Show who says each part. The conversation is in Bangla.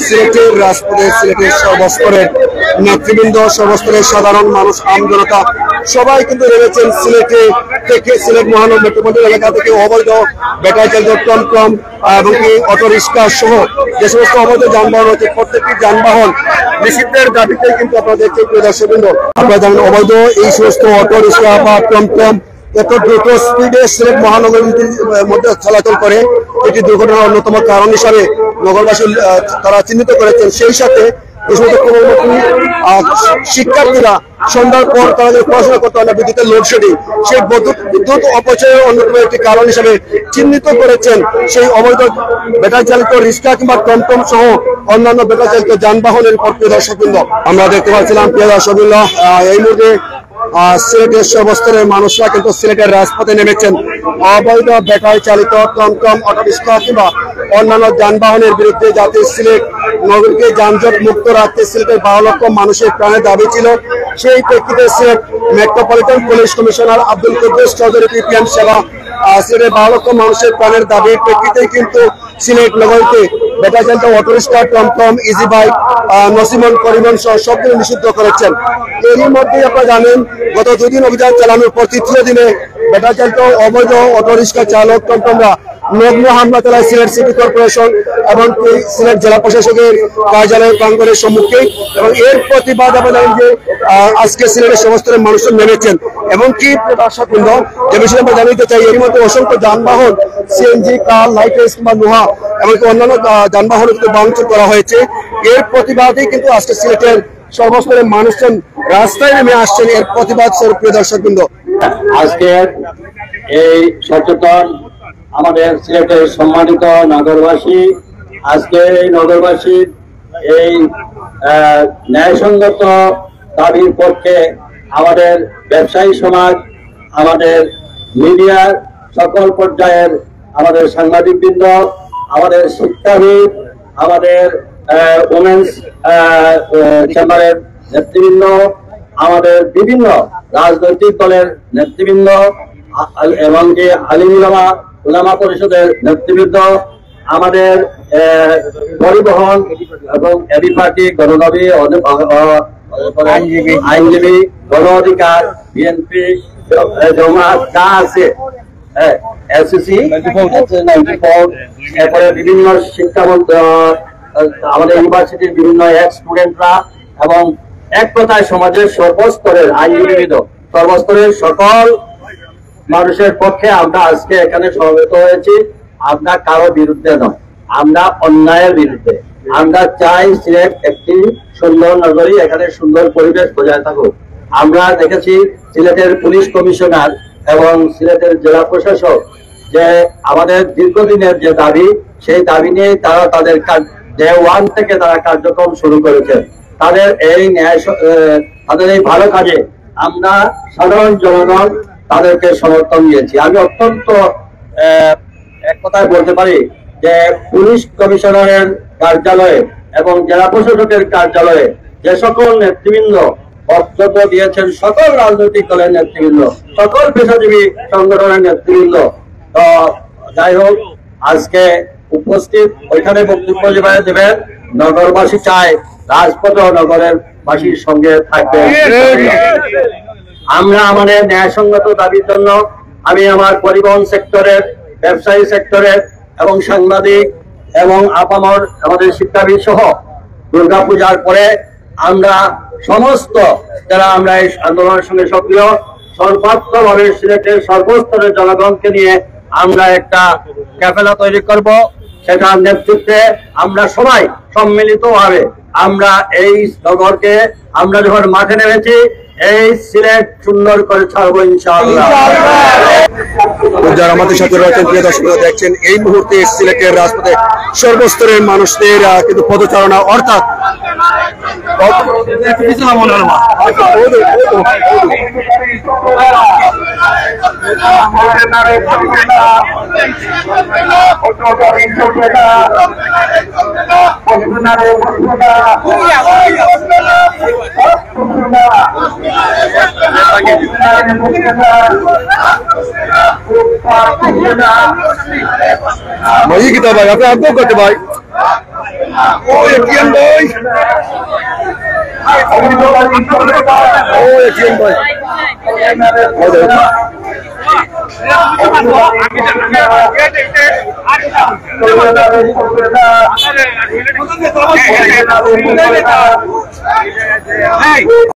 Speaker 1: সিলেটের রাজপথে সিলেটের সর্বস্তরের নেতৃবৃন্দ, সর্বস্তরের সাধারণ মানুষ, আমজনতা সবাই কিন্তু নেমেছেন সিলেটে থেকে, সিলেট মহানগর মেট্রোপলিটন এলাকা থেকে অবৈধ ব্যাটারি চালিত টমটম এবং অটো রিক্সা সহ যে সমস্ত অবৈধ যানবাহন রয়েছে প্রত্যেকটি যানবাহন নিষিদ্ধের দাবিতে কিন্তু আপনারা দেখছেন প্রিয় দর্শকবৃন্দ। আপনারা জানেন অবৈধ এই সমস্ত অটো রিক্সা বা টমটম এত দ্রুত স্পিডে সিলেট মহানগরীর মধ্যে চলাচল করে, এটি দুর্ঘটনার অন্যতম কারণ হিসাবে নগরবাসী তারা চিহ্নিত করেছেন। সেই সাথে এই সমস্ত শিক্ষার্থীরা সন্ধ্যার পর তারা যে পড়াশোনা করতে হয় না, বিদ্যুতের লোডশেডিং, সেই বিদ্যুৎ অপচয়ের অন্যতম একটি কারণ হিসেবে চিহ্নিত করেছেন সেই অবৈধ ব্যাটারি চালিত রিক্সা কিংবা টমটম সহ অন্যান্য ব্যাটারি চালিত যানবাহনের উপর। প্রিয় দর্শকবৃন্দ, আমরা দেখতে পাচ্ছিলাম প্রিয় দর্শকবৃন্দ এই মুহূর্তে সিলেটের সর্বস্তরের মানুষরা কিন্তু সিলেটের রাজপথে নেমেছেন অবৈধ ব্যাটারি চালিত টমটম, অটোরিক্সা কিংবা অন্যান্য যানবাহনের বিরুদ্ধে, যাতে সিলেট নগরীকে যানজট মুক্ত রাখতে সিলেটের 12 লক্ষ মানুষের প্রাণের দাবি ছিল। সেই প্রেক্ষিতে Sylhet metropolitan police commissioner Abdul Kuddus Chowdhury PPM সেবা সিলেটের 12 লক্ষ মানুষের প্রাণের দাবির প্রেক্ষিতে কিন্তু সিলেট নগরীতে ব্যাটারি চালিত অটোরিক্সা, টমটম, ইজি বাইক, নসিমন, পরিবহন সহ সবগুলো নিষিদ্ধ করেছেন। এরই মধ্যে আপনারা জানেন গত 2 দিন অভিযান চালানোর পর 3য় দিনে ব্যাটারি চালিত অবৈধ অটোরিক্সা চালক টমটমরা নগ্ন হামলা চালায় সিলেট সিটি কর্পোরেশন এবং সিলেট জেলা প্রশাসকের কার্যালয়ের প্রাঙ্গণের সম্মুখে। এবং এর প্রতিবাদ আমরা জানেন যে আজকে সিলেটের সমস্ত মানুষজন নেমেছেন। এবং কি দর্শকবৃন্দ, যে বিষয়ে আমরা জানাতে চাই, এর মধ্যে অসংখ্য যানবাহন, সিএনজি, কার, লাইটেস কিংবা লোহা এমনকি অন্যান্য যানবাহন কিন্তু ভাঙচুর করা হয়েছে। এর প্রতিবাদেই কিন্তু আজকে সিলেটের সর্বস্তরের মানুষজন রাস্তায় নেমে আসছেন এর প্রতিবাদ স্বরূপ। প্রিয় দর্শকবৃন্দ,
Speaker 2: আজকে এই সচেতন আমাদের সিলেটের সম্মানিত নগরবাসী, আজকে এই নগরবাসীর এই ন্যায়সঙ্গত দাবির পক্ষে আমাদের ব্যবসায়ী সমাজ, আমাদের মিডিয়ার সকল পর্যায়ের আমাদের সাংবাদিকবৃন্দ, আমাদের শিক্ষাবিদ, আমাদের ওমেন্স চেম্বারের নেতৃবৃন্দ, আমাদের বিভিন্ন রাজনৈতিক দলের নেতৃবৃন্দ এমনকি আলিম উলামা পরিষদের নেতৃবৃন্দ, আমাদের পরিবহন এবং এবি পার্টি, গণনবী, আইনজীবী, গণ অধিকার, বিএনপি, জামাত যা আছে, এসএসসি, এরপরে বিভিন্ন শিক্ষামন্ত্রী, আমাদের ইউনিভার্সিটির বিভিন্ন স্টুডেন্টরা এবং এক কথায় সমাজের সর্বস্তরের আইনজীবীবৃন্দ, সর্বস্তরের সকল মানুষের পক্ষে আমরা আজকে এখানে সমবেত হয়েছি। আমরা কারো বিরুদ্ধে নয়, আমরা অন্যায়ের বিরুদ্ধে। আমরা চাই সিলেট একটি সুন্দর নগরী, এখানে সুন্দর পরিবেশ বজায় থাকুক। আমরা দেখেছি সিলেটের পুলিশ কমিশনার এবং সিলেটের জেলা প্রশাসক যে আমাদের দীর্ঘদিনের যে দাবি, সেই দাবি নিয়ে তারা তাদের ডে 1 থেকে তারা কার্যক্রম শুরু করেছেন। তাদের এই ভালো কাজে আমরা সাধারণ জনগণ তাদেরকে সমর্থন দিয়েছি। আমি অত্যন্ত এক কথায় বলতে পারি যে পুলিশ কমিশনারের কার্যালয়ে এবং জেলা প্রশাসকের কার্যালয়ে যে সকল নেতৃবৃন্দ বক্তব্য দিয়েছেন, সকল রাজনৈতিক দলের নেতৃবৃন্দ, সকল পেশাজীবী সংগঠনের নেতৃবৃন্দ, তো যাই হোক আজকে উপস্থিত ওইখানে বক্তব্য যেভাবে দেবেন, নগরবাসী চায় রাজপথ নগরের বাসীর সঙ্গে থাকবে। আমরা আমাদের ন্যায়সঙ্গত দাবির জন্য আমি আমার পরিবহন সেক্টরের, ব্যবসায়ী সেক্টরের এবং সাংবাদিক এবং আপামর আমাদের শিক্ষাবিদ সহ দুর্গাপূজার পরে আমরা সমস্ত যারা আমরা এই আন্দোলনের সঙ্গে সক্রিয়, সর্বাত্মকভাবে সিলেটের সর্বস্তরের জনগণকে নিয়ে আমরা একটা ক্যাফেলা তৈরি করব। সেটার নেতৃত্বে আমরা সবাই সম্মিলিতভাবে আমরা এই নগরকে আমরা যখন মাঠে নেমেছি, এই সিলেট সুন্দর করে ছাড়বো ইনশাআল্লাহ।
Speaker 1: যারা আমাদের সাথে রয়েছেন প্রিয় দর্শক, দেখছেন এই মুহূর্তে সিলেটের রাজপথে সর্বস্তরের মানুষদের কিন্তু পদচারণা, অর্থাৎ भाई कितना भाई अपने आप को करते भाई ও এটিএম ভাই, ও এটিএম ভাই,